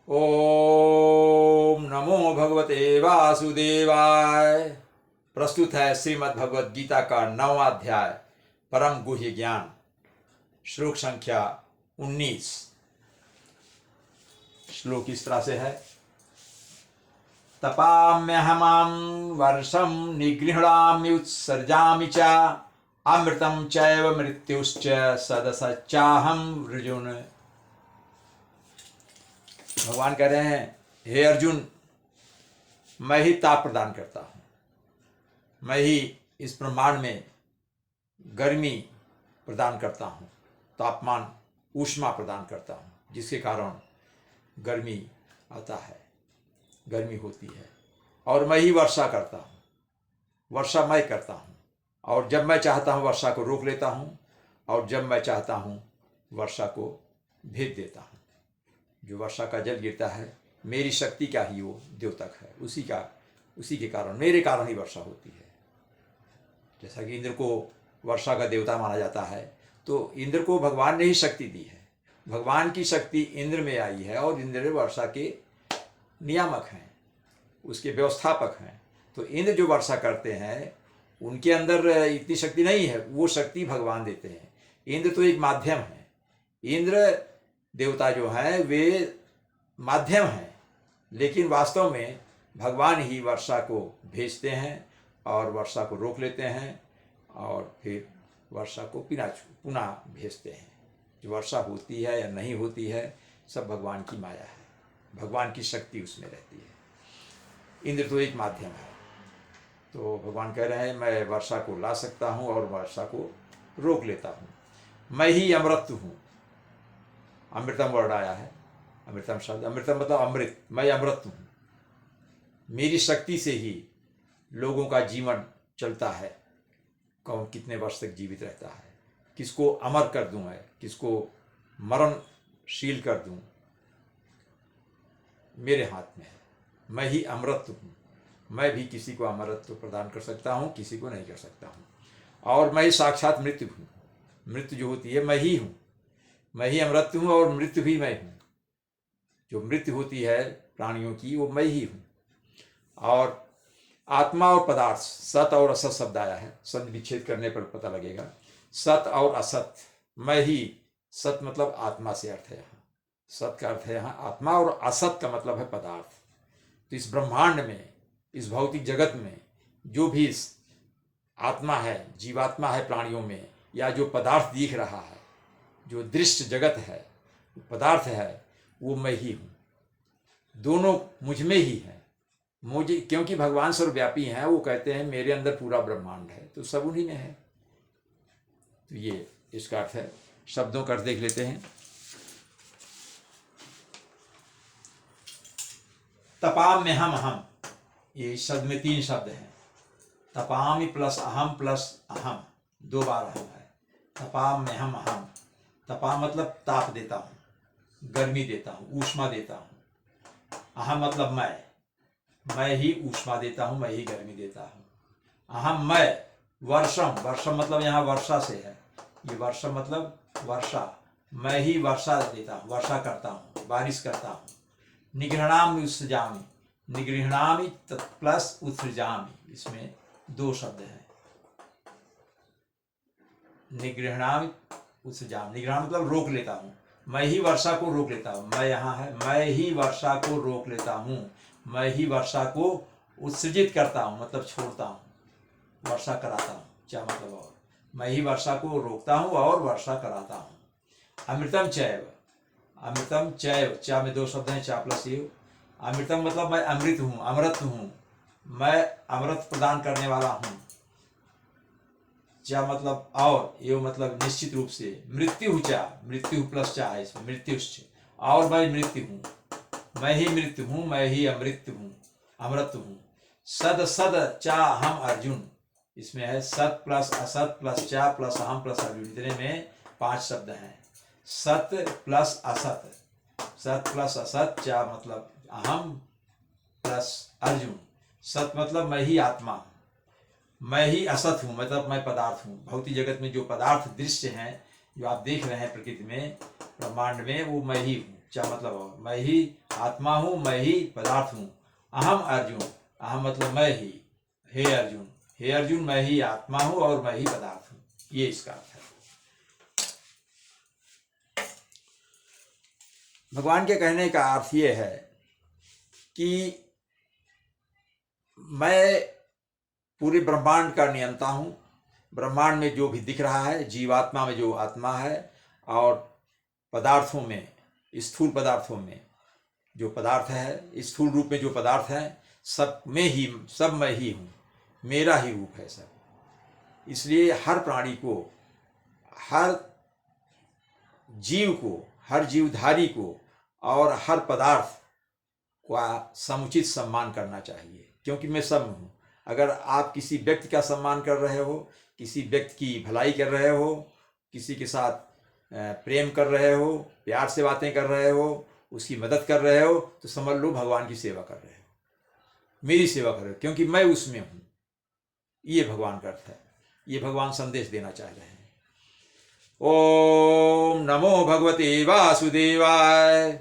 ओम नमो भगवते वासुदेवाय। प्रस्तुत है श्रीमद् भगवद गीता का 9वां अध्याय परम गुह्य ज्ञान, श्लोक संख्या 19। श्लोक इस तरह से है। तपाम्यहमां वर्षं निगृह्णाम्युत्सर्जामि च अमृतं चैव मृत्युश्च सदसच्चाहं अर्जुन। भगवान कह रहे हैं, हे अर्जुन, मैं ही ताप प्रदान करता हूं, मैं ही इस ब्रह्मांड में गर्मी प्रदान करता हूं, तापमान ऊष्मा प्रदान करता हूं, जिसके कारण गर्मी आता है, गर्मी होती है। और मैं ही वर्षा करता हूं, वर्षा मैं करता हूं, और जब मैं चाहता हूं वर्षा को रोक लेता हूं, और जब मैं चाहता हूं वर्षा को भेज देता हूं। जो वर्षा का जल गिरता है, मेरी शक्ति का ही वो द्योतक है, उसी के कारण, मेरे कारण ही वर्षा होती है। जैसा कि इंद्र को वर्षा का देवता माना जाता है, तो इंद्र को भगवान ने ही शक्ति दी है। भगवान की शक्ति इंद्र में आई है, और इंद्र वर्षा के नियामक हैं, उसके व्यवस्थापक हैं। तो इंद्र जो वर्षा करते हैं, उनके अंदर इतनी शक्ति नहीं है, वो शक्ति भगवान देते हैं। इंद्र तो एक माध्यम है। इंद्र देवता जो हैं वे माध्यम हैं, लेकिन वास्तव में भगवान ही वर्षा को भेजते हैं और वर्षा को रोक लेते हैं, और फिर वर्षा को पुनः भेजते हैं। जो वर्षा होती है या नहीं होती है, सब भगवान की माया है, भगवान की शक्ति उसमें रहती है। इंद्र तो एक माध्यम है। तो भगवान कह रहे हैं, मैं वर्षा को ला सकता हूँ और वर्षा को रोक लेता हूँ। मैं ही अमृत हूँ। अमृतम वर्ड आया है, अमृतम शब्द, अमृतम मतलब अमृत। मैं अमृत हूँ। मेरी शक्ति से ही लोगों का जीवन चलता है। कौन कितने वर्ष तक जीवित रहता है, किसको अमर कर दूं मैं, किसको मरणशील कर दूं, मेरे हाथ में है। मैं ही अमृत हूँ। मैं भी किसी को अमरत्व प्रदान कर सकता हूँ, किसी को नहीं कर सकता हूँ। और मैं साक्षात मृत्यु हूँ। मृत्यु जो होती है मैं ही हूँ। मैं ही अमृत हूँ और मृत्यु भी मैं हूँ। जो मृत्यु होती है प्राणियों की, वो मैं ही हूँ। और आत्मा और पदार्थ, सत और असत शब्द आया है, शब्द विच्छेद करने पर पता लगेगा। सत और असत, मैं ही, सत मतलब आत्मा से अर्थ है यहाँ, सत का अर्थ है यहाँ आत्मा, और असत का मतलब है पदार्थ। तो इस ब्रह्मांड में, इस भौतिक जगत में जो भी आत्मा है, जीवात्मा है प्राणियों में, या जो पदार्थ दिख रहा है, जो दृश्य जगत है, पदार्थ है, वो मैं ही हूँ। दोनों मुझ में ही है। मुझे, क्योंकि भगवान सर्वव्यापी हैं, वो कहते हैं मेरे अंदर पूरा ब्रह्मांड है, तो सब उन्हीं में है। तो ये इसका अर्थ है। शब्दों का अर्थ देख लेते हैं। तपाम्य हम, ये शब्द में 3 शब्द हैं। तपामि प्लस अहम, 2 बार अहम है। तपाम्य हम, तपा मतलब ताप देता हूँ, गर्मी देता हूँ, ऊष्मा देता हूँ। अहम मतलब मैं ही ऊष्मा देता हूँ, मैं ही गर्मी देता हूँ। अहम मैं, वर्षम, वर्षम मतलब यहाँ वर्षा से है, ये वर्षम मतलब वर्षा। मैं ही वर्षा देता हूँ, वर्षा करता हूँ, बारिश करता हूँ। निगृह्णामि उत्सृजामि, निगृह्णामि प्लस उत्सृजामि, इसमें 2 शब्द हैं। निगृह्णामि उत्सृजामि, निगृह्ण मतलब रोक लेता हूँ। मैं ही वर्षा को रोक लेता हूँ। मैं यहाँ है, मैं ही वर्षा को रोक लेता हूँ। मैं ही वर्षा को उत्सर्जित करता हूँ, मतलब छोड़ता हूँ, वर्षा कराता हूँ। क्या मतलब? और मैं ही वर्षा को रोकता हूँ और वर्षा कराता हूँ। अमृतम चैव, अमृतम चैव, चा में 2 शब्द हैं, चा प्लस एव। अमृतम मतलब मैं अमृत हूँ, अमृत हूँ, मैं अमृत प्रदान करने वाला हूँ। चा मतलब और, एव मतलब निश्चित रूप से। मृत्यु चा, मृत्यु प्लस चा है इसमें, मृत्युश्च, और मैं मृत्यु हूँ। मैं ही मृत्यु हूँ, मैं ही अमृत हूँ, अमृत हूँ। सद सद चा हम अर्जुन, इसमें है सत प्लस असत प्लस चा प्लस अहम प्लस अर्जुन, इतने में 5 शब्द हैं। सत प्लस असत, सत प्लस असत, चा मतलब अहम प्लस अर्जुन। सत मतलब मैं ही आत्मा हूँ, मैं ही असत हूँ मतलब मैं पदार्थ हूँ। भौतिक जगत में जो पदार्थ दृश्य हैं, जो आप देख रहे हैं प्रकृति में, ब्रह्मांड में, वो मैं ही हूँ। क्या मतलब हो? मैं ही आत्मा हूँ, मैं ही पदार्थ हूँ। अहम अर्जुन, अहम मतलब मैं ही। हे अर्जुन, हे अर्जुन, मैं ही आत्मा हूँ और मैं ही पदार्थ हूँ, ये इसका अर्थ है। भगवान के कहने का अर्थ ये है कि मैं पूरे ब्रह्मांड का नियंता हूँ। ब्रह्मांड में जो भी दिख रहा है, जीवात्मा में जो आत्मा है, और पदार्थों में, स्थूल पदार्थों में जो पदार्थ है, स्थूल रूप में जो पदार्थ है, सब में ही, सब मैं ही हूँ, मेरा ही रूप है सब। इसलिए हर प्राणी को, हर जीव को, हर जीवधारी को और हर पदार्थ का समुचित सम्मान करना चाहिए, क्योंकि मैं सब हूँ। अगर आप किसी व्यक्ति का सम्मान कर रहे हो, किसी व्यक्ति की भलाई कर रहे हो, किसी के साथ प्रेम कर रहे हो, प्यार से बातें कर रहे हो, उसकी मदद कर रहे हो, तो समझ लो भगवान की सेवा कर रहे हो, मेरी सेवा कर रहे हो, क्योंकि मैं उसमें हूँ। ये भगवान का अर्थ है, ये भगवान संदेश देना चाह रहे हैं। ओम नमो भगवते वासुदेवाय।